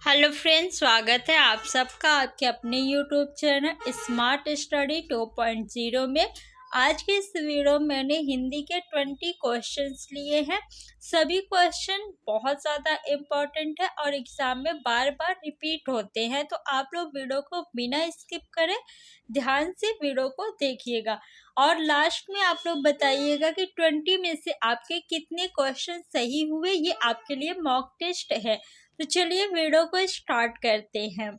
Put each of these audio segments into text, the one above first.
Hello friends, स्वागत है आप सबका आपके अपने यूट्यूब चैनल स्मार्ट स्टडी 2.0 में। आज के इस वीडियो में मैंने हिंदी के 20 क्वेश्चंस लिए हैं। सभी क्वेश्चन बहुत ज़्यादा इम्पोर्टेंट है और एग्जाम में बार बार रिपीट होते हैं, तो आप लोग वीडियो को बिना स्किप करें ध्यान से वीडियो को देखिएगा और लास्ट में आप लोग बताइएगा कि 20 में से आपके कितने क्वेश्चन सही हुए। ये आपके लिए मॉक टेस्ट है। तो चलिए वीडियो को स्टार्ट करते हैं।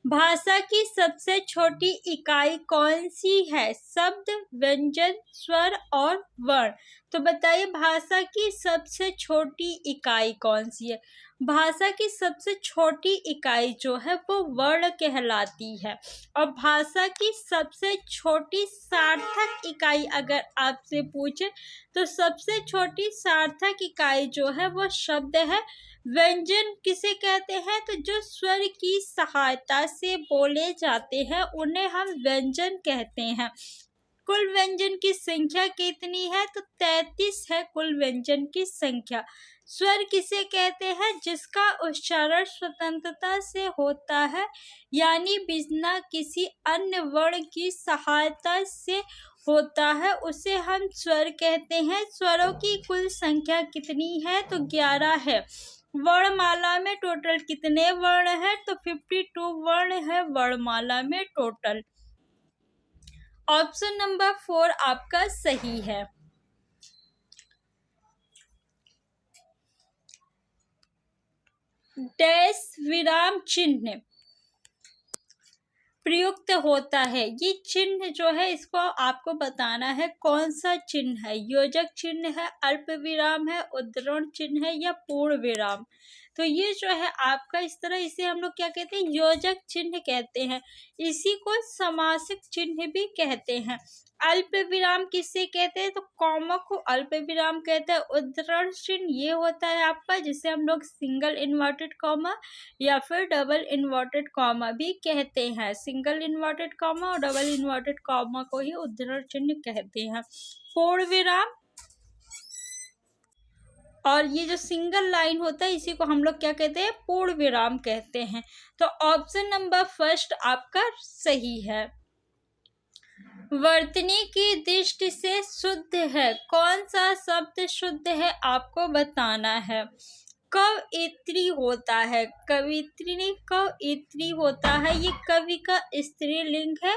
भाषा की सबसे छोटी इकाई कौन सी है? शब्द, व्यंजन, स्वर और वर्ण। तो बताइए भाषा की सबसे छोटी इकाई कौन सी है? भाषा की सबसे छोटी इकाई जो है वो वर्ण कहलाती है। और भाषा की सबसे छोटी सार्थक इकाई अगर आपसे पूछे तो सबसे छोटी सार्थक इकाई जो है वो शब्द है। व्यंजन किसे कहते हैं? तो जो स्वर की सहायता से बोले जाते हैं उन्हें हम व्यंजन कहते हैं। कुल व्यंजन की संख्या कितनी है? तो 33 है कुल व्यंजन की संख्या। स्वर किसे कहते हैं? जिसका उच्चारण स्वतंत्रता से होता है, यानी बिना किसी अन्य वर्ण की सहायता से होता है, उसे हम स्वर कहते हैं। स्वरों की कुल संख्या कितनी है? तो 11 है। वर्णमाला में टोटल कितने वर्ण है? तो 52 वर्ण है वर्णमाला में टोटल। ऑप्शन नंबर 4 आपका सही है। डैश विराम चिन्ह प्रयुक्त होता है। ये चिन्ह जो है इसको आपको बताना है कौन सा चिन्ह है। योजक चिन्ह है, अल्प विराम है, उद्धरण चिन्ह है या पूर्ण विराम। तो ये जो है आपका इस तरह, इसे हम लोग क्या कहते हैं? योजक चिन्ह कहते हैं। इसी को समासिक चिन्ह भी कहते हैं। अल्प विराम किसे कहते हैं? तो कॉमा को अल्प विराम कहते हैं। उद्धरण चिन्ह ये होता है आपका जिसे हम लोग सिंगल इन्वर्टेड कॉमा या फिर डबल इन्वर्टेड कॉमा भी कहते हैं। सिंगल इन्वर्टेड कॉमा और डबल इन्वर्टेड कॉमा को ही उद्धरण चिन्ह कहते हैं। पूर्ण विराम और ये जो सिंगल लाइन होता है इसी को हम लोग क्या कहते हैं? पूर्ण विराम कहते हैं। तो ऑप्शन नंबर फर्स्ट आपका सही है। वर्तनी की दृष्टि से शुद्ध है। कौन सा शब्द शुद्ध है आपको बताना है। कवयित्री होता है, कवित्री नहीं कवयित्री होता है। ये कवि का स्त्रीलिंग है।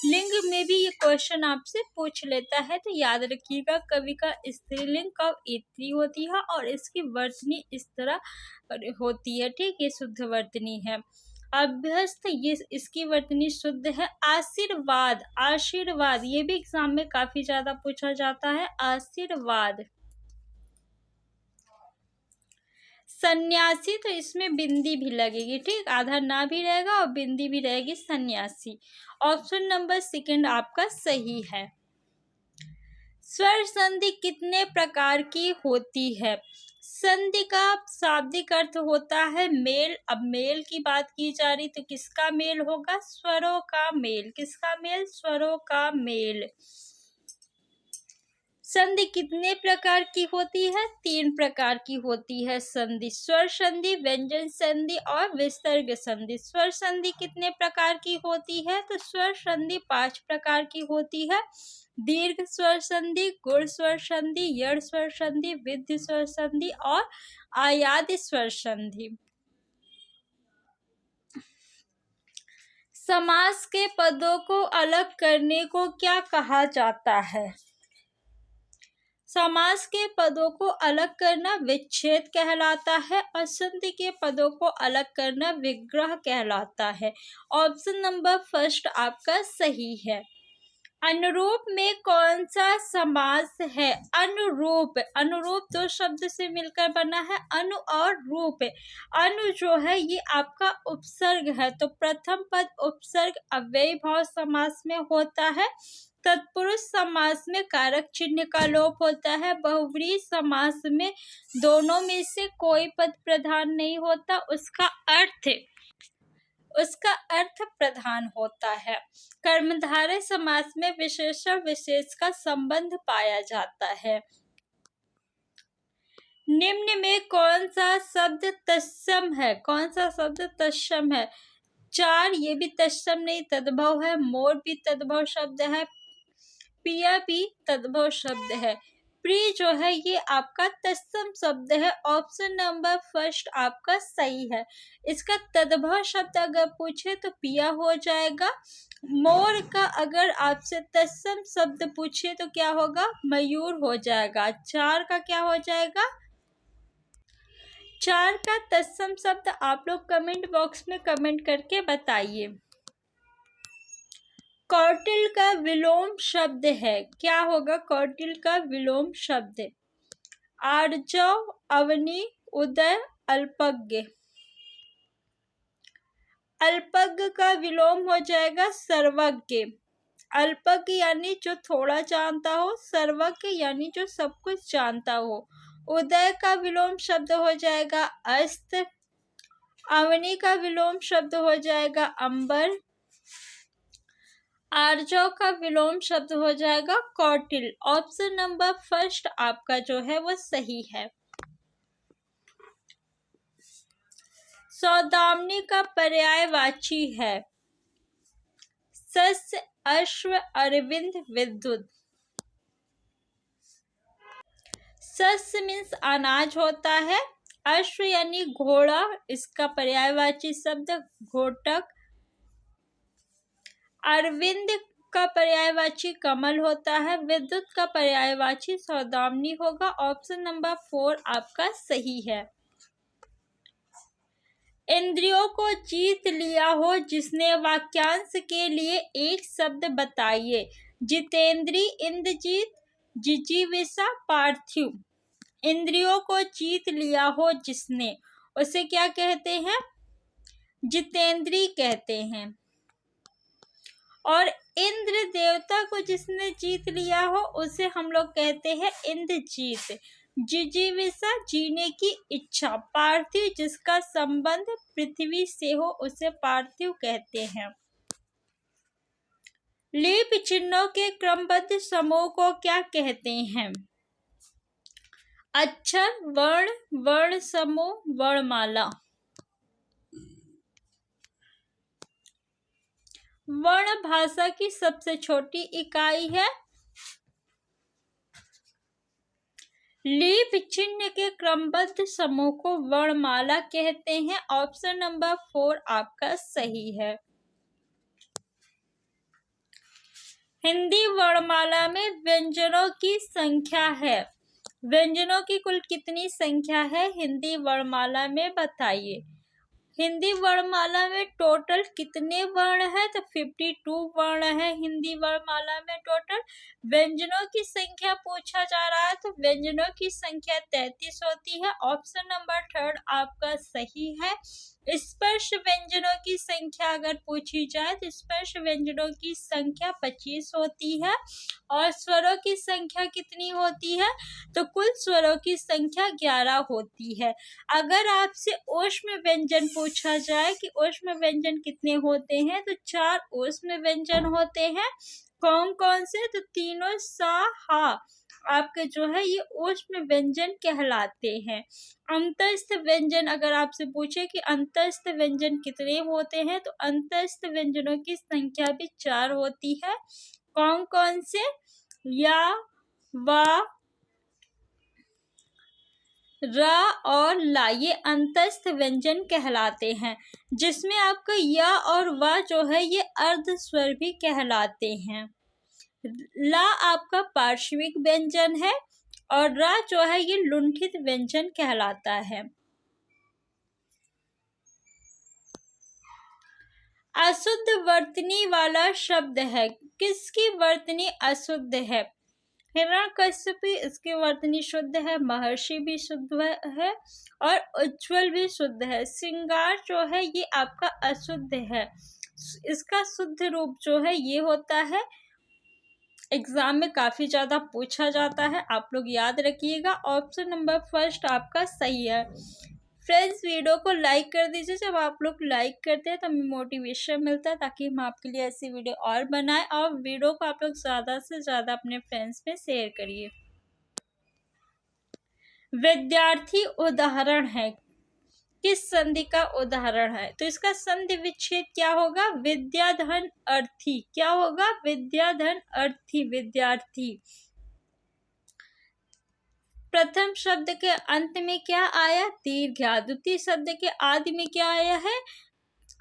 लिंग में भी ये क्वेश्चन आपसे पूछ लेता है, तो याद रखिएगा कवि का स्त्रीलिंग कवयित्री होती है और इसकी वर्तनी इस तरह होती है। ठीक, ये शुद्ध वर्तनी है। अभ्यस्त, ये इसकी वर्तनी शुद्ध है। आशीर्वाद, आशीर्वाद ये भी एग्जाम में काफी ज्यादा पूछा जाता है। आशीर्वाद। सन्यासी, तो इसमें बिंदी भी लगेगी। ठीक, आधा ना भी रहेगा और बिंदी भी रहेगी। सन्यासी। ऑप्शन नंबर सेकंड आपका सही है। स्वर संधि कितने प्रकार की होती है? संधि का शाब्दिक अर्थ होता है मेल। अब मेल की बात की जा रही तो किसका मेल होगा? स्वरों का मेल। किसका मेल? स्वरों का मेल। संधि कितने प्रकार की होती है? 3 प्रकार की होती है संधि। स्वर संधि, व्यंजन संधि और विसर्ग संधि। स्वर संधि कितने प्रकार की होती है? तो स्वर संधि 5 प्रकार की होती है। दीर्घ स्वर संधि, गुण स्वर संधि, यड़ स्वर संधि, विद्धि स्वर संधि और आयाति स्वर संधि। समास के पदों को अलग करने को क्या कहा जाता है? समास के पदों को अलग करना विच्छेद कहलाता है और संधि के पदों को अलग करना विग्रह कहलाता है। ऑप्शन नंबर फर्स्ट आपका सही है। अनुरूप में कौन सा समास है? अनुरूप, अनुरूप 2 शब्द से मिलकर बना है, अनु और रूप। अनु जो है ये आपका उपसर्ग है, तो प्रथम पद उपसर्ग अव्ययी भाव समास में होता है। तत्पुरुष समास में कारक चिन्ह का लोप होता है। बहुव्रीहि समास में दोनों में से कोई पद प्रधान नहीं होता, उसका अर्थ प्रधान होता है। कर्मधारय समास में विशेषण विशेष का संबंध पाया जाता है। निम्न में कौन सा शब्द तत्सम है? कौन सा शब्द तत्सम है? चार, ये भी तत्सम नहीं, तद्भव है। मोर भी तद्भव शब्द है। पिया भी तद्भव शब्द है। प्रिय जो है ये आपका तत्सम शब्द है। ऑप्शन नंबर फर्स्ट आपका सही है। इसका तद्भव शब्द अगर पूछे तो पिया हो जाएगा। मोर का अगर आपसे तत्सम शब्द पूछे तो क्या होगा? मयूर हो जाएगा। चार का क्या हो जाएगा? चार का तत्सम शब्द आप लोग कमेंट बॉक्स में कमेंट करके बताइए। कौटिल्य का विलोम शब्द है, क्या होगा? कौटिल्य का विलोम शब्द, आर्जव, अवनी, उदय, अल्पज्ञ। अल्पज्ञ का विलोम हो जाएगा सर्वज्ञ। अल्पज्ञ यानी जो थोड़ा जानता हो, सर्वज्ञ यानी जो सब कुछ जानता हो। उदय का विलोम शब्द हो जाएगा अस्त। अवनी का विलोम शब्द हो जाएगा अंबर। आर्जव का विलोम शब्द हो जाएगा कौटिल्य। ऑप्शन नंबर फर्स्ट आपका जो है वो सही है। सौदामिनी का पर्यायवाची है सस्य, अश्व, अरविंद, विद्युत। सस्य मीन्स अनाज होता है। अश्व यानी घोड़ा, इसका पर्यायवाची शब्द घोटक। अरविंद का पर्यायवाची कमल होता है। विद्युत का पर्यायवाची सौदामिनी होगा। ऑप्शन नंबर 4 आपका सही है। इंद्रियों को जीत लिया हो जिसने, वाक्यांश के लिए एक शब्द बताइए। जितेंद्री, इंद्रजीत, जिजीविषा, पार्थिव। इंद्रियों को जीत लिया हो जिसने, उसे क्या कहते हैं? जितेंद्री कहते हैं। और इंद्र देवता को जिसने जीत लिया हो उसे हम लोग कहते हैं इंद्रजीत। जिजीविषा जीने की इच्छा। पार्थिव जिसका संबंध पृथ्वी से हो उसे पार्थिव कहते हैं। लिपि चिन्हों के क्रमबद्ध समूह को क्या कहते हैं? अक्षर, वर्ण, वर्ण समूह, वर्णमाला। वर्ण भाषा की सबसे छोटी इकाई है। लिपि चिन्ह के क्रमबद्ध समूह को वर्णमाला कहते हैं। ऑप्शन नंबर 4 आपका सही है। हिंदी वर्णमाला में व्यंजनों की संख्या है। व्यंजनों की कुल कितनी संख्या है हिंदी वर्णमाला में, बताइए। हिंदी वर्णमाला में टोटल कितने वर्ण है? तो 52 वर्ण है हिंदी वर्णमाला में टोटल। व्यंजनों की संख्या पूछा जा रहा है तो व्यंजनों की संख्या 33 होती है। ऑप्शन नंबर 3 आपका सही है। स्पर्श व्यंजनों की संख्या अगर पूछी जाए तो स्पर्श व्यंजनों की संख्या 25 होती है। और स्वरों की संख्या कितनी होती है? तो कुल स्वरों की संख्या 11 होती है। अगर आपसे ऊष्म व्यंजन पूछा जाए कि ऊष्म व्यंजन कितने होते हैं तो 4 ऊष्म व्यंजन होते हैं। कौन कौन से? तो तीनों सा, हा आपके जो है ये ऊष्म व्यंजन कहलाते हैं। अंतस्थ व्यंजन अगर आपसे पूछे कि अंतस्थ व्यंजन कितने होते हैं तो अंतस्थ व्यंजनों की संख्या भी 4 होती है। कौन कौन से? या, वा, रा और ला, ये अंतस्थ व्यंजन कहलाते हैं। जिसमें आपका या और वा जो है ये अर्ध स्वर भी कहलाते हैं। ला आपका पार्श्विक व्यंजन है और रा जो है ये लुंठित व्यंजन कहलाता है। अशुद्ध वर्तनी वाला शब्द है, किसकी वर्तनी अशुद्ध है? हिरण्यकश्यप, इसकी वर्तनी शुद्ध है। महर्षि भी शुद्ध है और उज्ज्वल भी शुद्ध है। श्रृंगार जो है ये आपका अशुद्ध है। इसका शुद्ध रूप जो है ये होता है। एग्जाम में काफी ज्यादा पूछा जाता है, आप लोग याद रखिएगा। ऑप्शन नंबर फर्स्ट आपका सही है। फ्रेंड्स वीडियो को लाइक कर दीजिए। जब आप लोग लाइक करते हैं तो हमें मोटिवेशन मिलता है ताकि हम आपके लिए ऐसी वीडियो और बनाएं। और वीडियो को आप लोग ज़्यादा से ज़्यादा अपने फ्रेंड्स में शेयर करिए। विद्यार्थी उदाहरण है, किस संधि का उदाहरण है? तो इसका संधि विच्छेद क्या होगा? विद्याधन अर्थी। क्या होगा? विद्याधन अर्थी, विद्यार्थी। प्रथम शब्द के अंत में क्या आया? दीर्घ आ। द्वितीय शब्द के आदि में क्या आया है?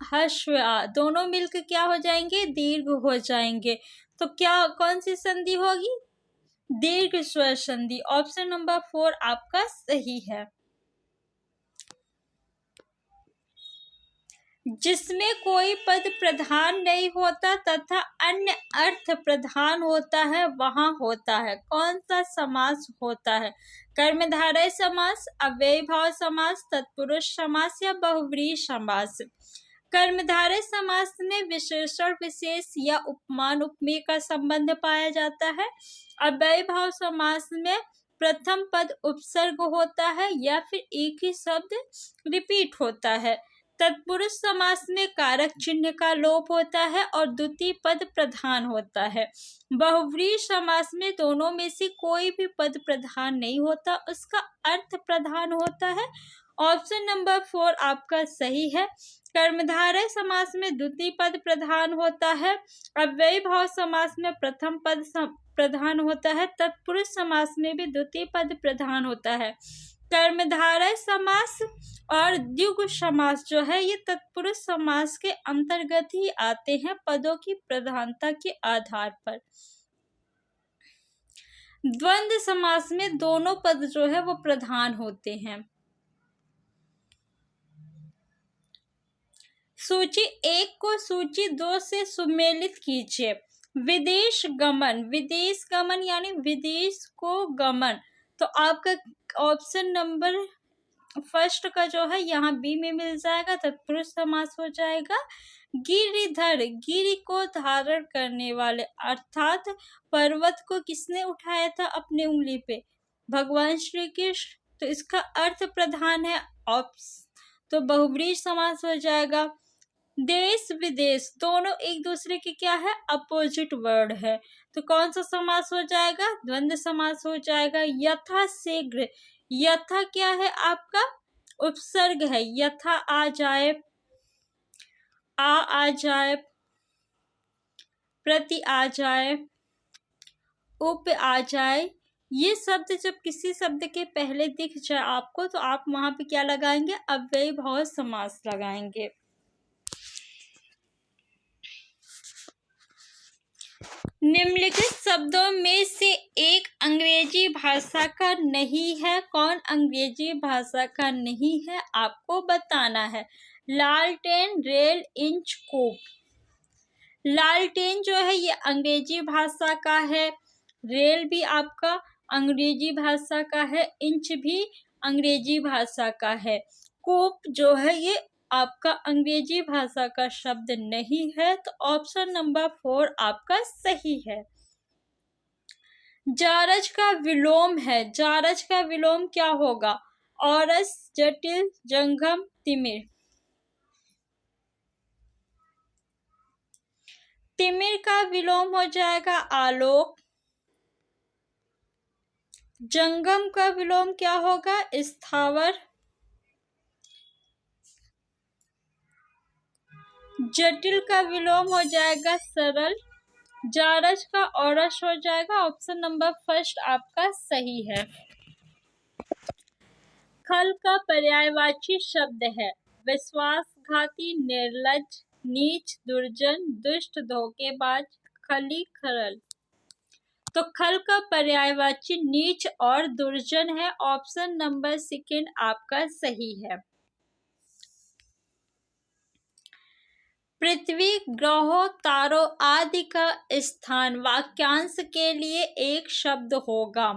ह्रस्व आ। दोनों मिलकर क्या हो जाएंगे? दीर्घ हो जाएंगे। तो क्या कौन सी संधि होगी? दीर्घ स्वर संधि। ऑप्शन नंबर 4 आपका सही है। जिसमें कोई पद प्रधान नहीं होता तथा अन्य अर्थ प्रधान होता है वहां होता है। कौन सा समास होता है? कर्मधारय समास, अव्ययीभाव समास, तत्पुरुष समास या बहुव्रीहि समास। कर्मधारय समास में विशेषण विशेष या उपमान उपमेय का संबंध पाया जाता है। अव्ययीभाव समास में प्रथम पद उपसर्ग होता है या फिर एक ही शब्द रिपीट होता है। तत्पुरुष समास में कारक चिन्ह का लोप होता है और द्वितीय पद प्रधान होता है। बहुव्रीहि समास में दोनों में से कोई भी पद प्रधान नहीं होता, उसका अर्थ प्रधान होता है। ऑप्शन नंबर 4 आपका सही है। कर्मधारय समास में द्वितीय पद प्रधान होता है। अव्ययीभाव समास में प्रथम पद प्रधान होता है। तत्पुरुष समास में भी द्वितीय पद प्रधान होता है। कर्मधारय समास और द्विगु समास जो है ये तत्पुरुष समास के अंतर्गत ही आते हैं पदों की प्रधानता के आधार पर। द्वंद्व समास में दोनों पद जो है वो प्रधान होते हैं। सूची 1 को सूची 2 से सुमेलित कीजिए। विदेश गमन, विदेश गमन यानी विदेश को गमन। तो आपका ऑप्शन नंबर फर्स्ट का जो है यहाँ बी में मिल जाएगा, तत्पुरुष समास हो जाएगा। गिरिधर, गिरि को धारण करने वाले, अर्थात पर्वत को किसने उठाया था अपने उंगली पे? भगवान श्री कृष्ण। तो इसका अर्थ प्रधान है। तो बहुव्रीहि समास हो जाएगा। देश विदेश दोनों एक दूसरे के क्या है? अपोजिट वर्ड है। तो कौन सा समास हो जाएगा? द्वंद्व समास हो जाएगा। यथा शीघ्र, यथा क्या है आपका? उपसर्ग है। यथा आ जाए, आ जाए, प्रति आ जाए, उप आ जाए। ये शब्द जब किसी शब्द के पहले दिख जाए आपको तो आप वहां पे क्या लगाएंगे? अव्ययीभाव समास लगाएंगे। निम्नलिखित शब्दों में से एक अंग्रेजी भाषा का नहीं है। कौन अंग्रेजी भाषा का नहीं है आपको बताना है। लालटेन, रेल, इंच, कूप। लालटेन जो है ये अंग्रेजी भाषा का है। रेल भी आपका अंग्रेजी भाषा का है। इंच भी अंग्रेजी भाषा का है। कूप जो है ये आपका अंग्रेजी भाषा का शब्द नहीं है। तो ऑप्शन नंबर 4 आपका सही है। जारज का विलोम है। जारज का विलोम क्या होगा? औरस, जटिल, जंगम, तिमिर। तिमिर का विलोम हो जाएगा आलोक। जंगम का विलोम क्या होगा? स्थावर। जटिल का विलोम हो जाएगा सरल। जारज का औरस हो जाएगा। ऑप्शन नंबर फर्स्ट आपका सही है। खल का पर्यायवाची शब्द है। विश्वासघाती, निर्लज्ज, नीच, दुर्जन, दुष्ट, धोखेबाज, खली, खरल। तो खल का पर्यायवाची नीच और दुर्जन है। ऑप्शन नंबर सेकंड आपका सही है। पृथ्वी, ग्रहों, तारों आदि का स्थान वाक्यांश के लिए एक शब्द होगा।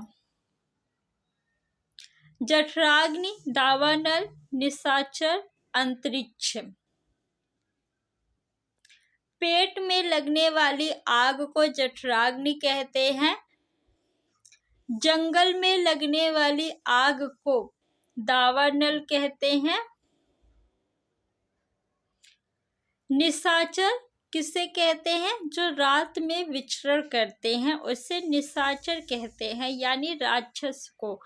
जठराग्नि, दावानल, निशाचर, अंतरिक्ष। पेट में लगने वाली आग को जठराग्नि कहते हैं। जंगल में लगने वाली आग को दावानल कहते हैं। निशाचर किसे कहते हैं? जो रात में विचरण करते हैं उसे निशाचर कहते हैं, यानी राक्षस को।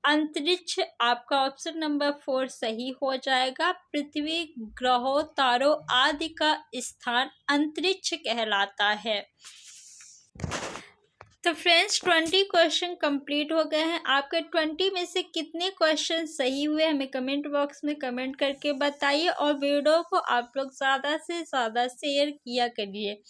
अंतरिक्ष आपका ऑप्शन नंबर 4 सही हो जाएगा। पृथ्वी, ग्रहों, तारों आदि का स्थान अंतरिक्ष कहलाता है। तो फ्रेंड्स 20 क्वेश्चन कंप्लीट हो गए हैं। आपके 20 में से कितने क्वेश्चन सही हुए हमें कमेंट बॉक्स में कमेंट करके बताइए, और वीडियो को आप लोग ज़्यादा से ज़्यादा शेयर किया करिए।